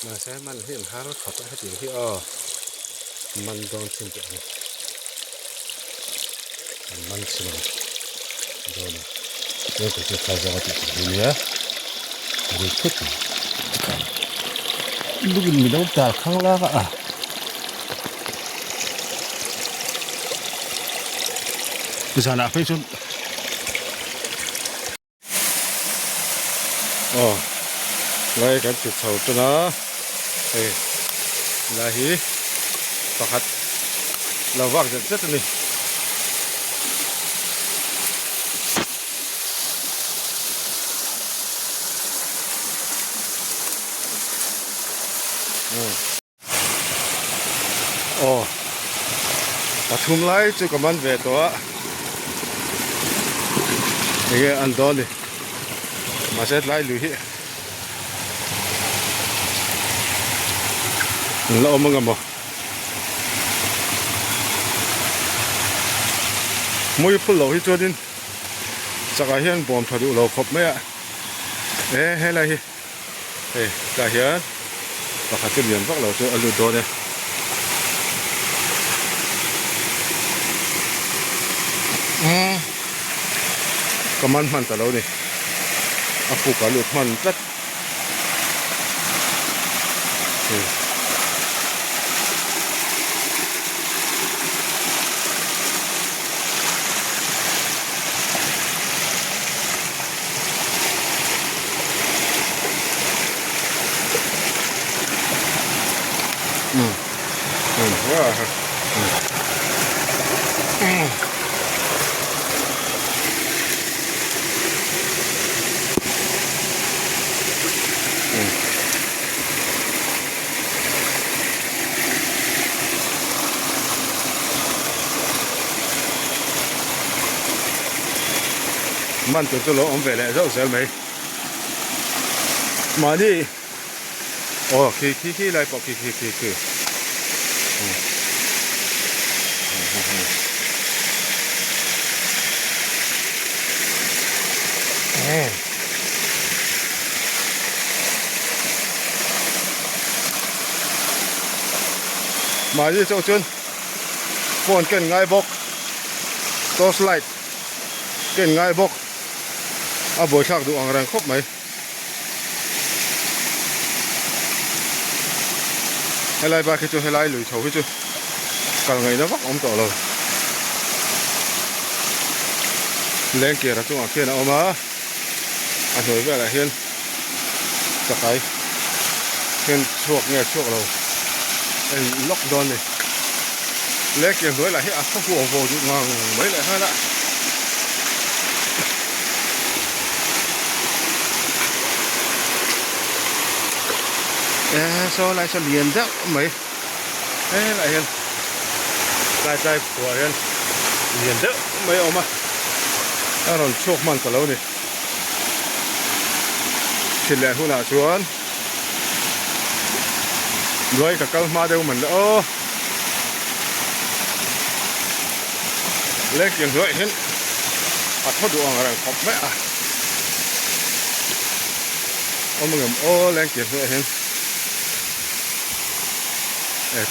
มาใช้มันเห็นหารถขับไปให้ถึงที่มันโดนสิ่งเดียวมันสิมันโดนเรื่องที่เขาจะติดอยู่เนี่ยหรือทุกลูกมีน้ำตาข้างล่างดิฉันอาไปจนไล่กันจุดเสาตัวนะลาฮีประคัดเราว่างจัดนี่ปฐุมไล่จุกมันเวตัวนี่อันโดนดิมาเสร็จไล่ลุยแล้วมึงกันบ่มวยพุ่งเหลาที่จดินสักอาเฮียนบอมทะลุเหลาครบไหมให้อะไรกาเฮียนประคัดเรียนพวกเราจะอลุดโดนเนี่ยก็มันแต่เราเนี่ยผูกกับหลุดมันจัดมันตัวเราอมไปแล้วเราเสียไหมมาดิขี้ไรปอกขี้มาดิเจ้าจุนโฟนเก่งง่ายบกโตสไลด์เก่งง่ายบกบอยชักดูอ่างแรงครบไหมให้ไล่บ้าคิดจูให้ไล่หรือเฉาคิดจูกันไงนะวะอมต่อเลยแรงเกียร์จุงอ่ะเขียนเอามาหน่วยแบบอะไรเขียนจะใครเขียนช่วงเนี่ยช่วงเราล็อกดอนเลยแรงเกียร์หน่วยอะไรที่เขาหัวโผล่จุงงไม่เลยฮะละsao lại sao liền đó mấy lại hiện lại trái của hiện liền đó mấy ông nó còn chọc man cả lâu này chỉ lẽ hôm nào xuống rồi cả câu ma đều mình đó lấy tiền rồi hiện thoát đồ ăn rồi khóc mấy ông mừng lấy tiền rồi hiện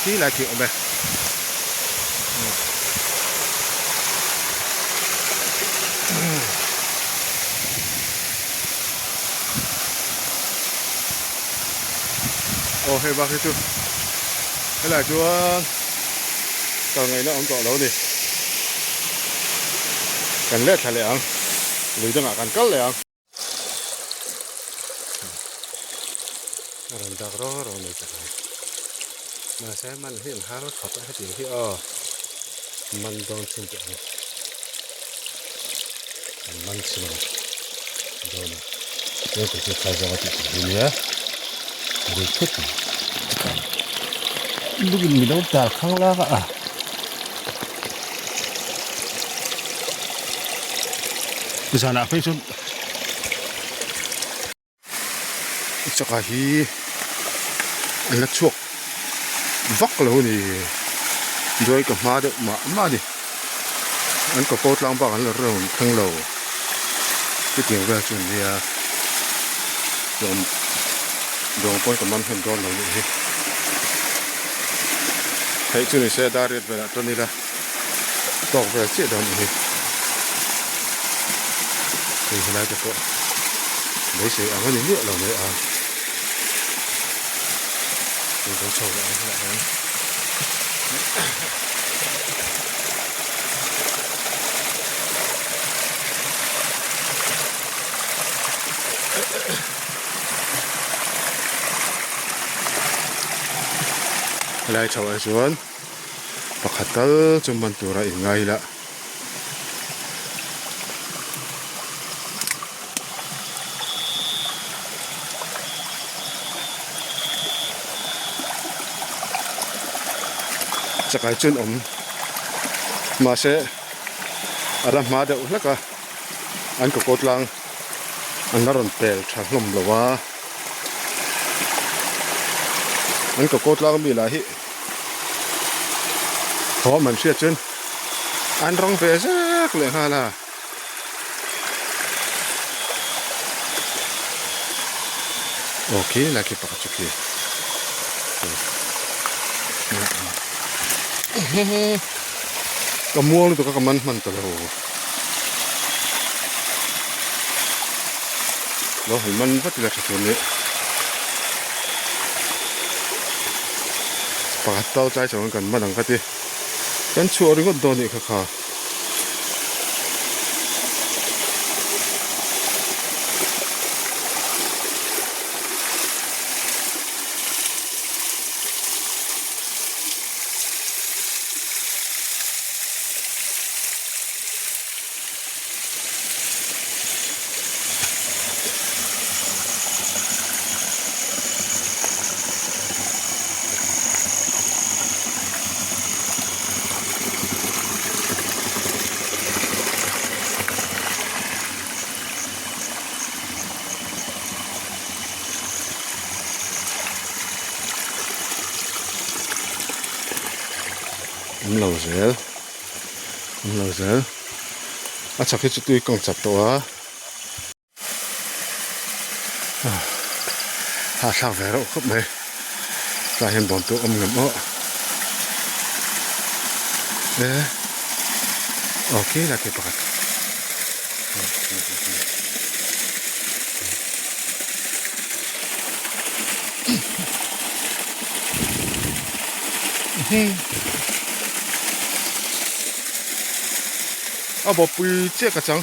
tí là chuyện về hay bác cái chú thế là chú còn ngày nó ông cọ lâu đi cần lết thả lẹng lưới cho ngã cần cắt lẹng rồi đặt rồi này chắcมาใช้มันเห็นหารถขับไปให้ถึงที่มันโดนสิ่งเดียวมันสิมันโดนเรื่องที่เขาจะติดอยู่เนี่ยหรือทุกลูกมีน้ำตาข้างล่างดิฉันอาไปจนจะกะฮีนักชกวักเลยนี่ด้วยกับมาเด็กมาดิอันก็โคตรลังบ้านเราเรื่องทั้งเราที่เกี่ยวกับจุดนี้ยอม ดวงป้อนกับมันเห็นโดนเราอยู่ให้จุนี่เสียดายเวลาตัวนี้ละตอกไปเสียดอนอยู่นี่ขนาดจะก็ไม่เสียอันนี้เนี่ยเราไม่เอาต้องโชว์อะไรขนาดนั้นไล่ชาวไอ้ส่วนปะขัดตาจนมันตัวอะไรง่ายละจะกลายจนมาเสอะไรมาเดี๋ยวแล้วก็อันก็กดลังอันนั้นรอนเปลชักลมหรือว่าอันก็กดลังมีหลายเพราะมันเสียจนอันร้องเปลสักเลยฮะล่ะโอเคแล้วคิดปากจุกี้ก็ม่วงเลยตัวก็มันตัวเราเราเห็นมันพัฒนาตัวนี้ปากเต้าใจจังกันมาดังกันดิกันชัวร์ก็โดนอีกค่ะเราเสียอาจจะคิดจะตุยกองจับตัวหาช่างแฝงครบไหมกลายเป็นบอลตัวเงินโอเคแล้วเก็บปากบอกปุยเจ๊กระจัง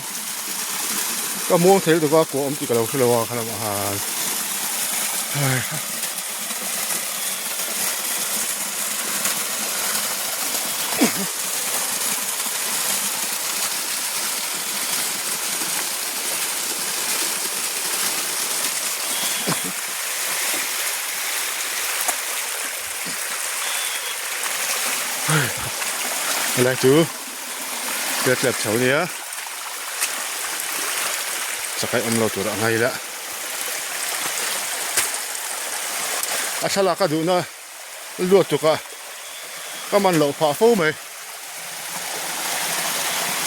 ก็ม่วงเทตัวก็กลัวตีกับเราคือเราขนาดอาหารอะไรจูเกิดแบบเฉาเนี้ยจะไปเราตัวอะไรละอาชาลาก็ดูนะลวดจุกะก็มันเหลาผ่าฟูไหม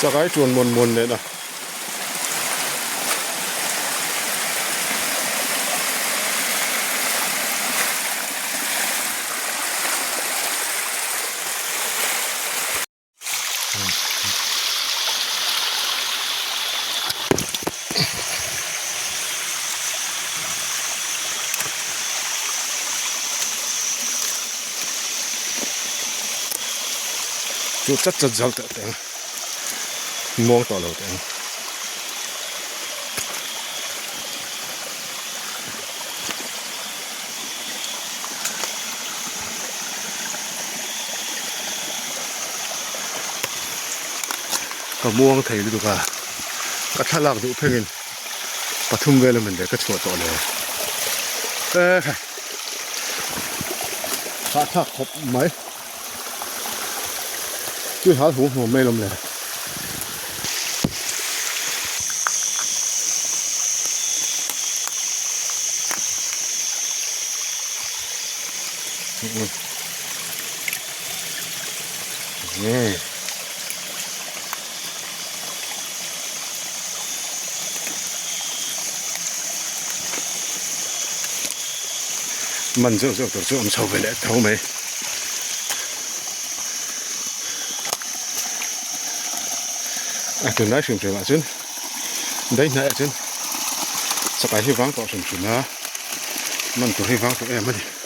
จะไปจวนมนเลยนะจุดจัดจัดแต่มองต่อเราแต่ก็ม่วงไทยดูกันก็ทะลักดูเพ่งปฐุมเวลามันเด็กก็ชัวร์ต่อเลยถ้าครบไหมช่วยหาหูหัวไม่ลมเลยนี่ mình dỡ dỡ tổ chức ông sâu về lẽ thấu mấy từ nãy phim trở lại chứ đấy nãy chứ sao cái hy vọng có sủng sủng á mình tụi hy vọng tụi em đi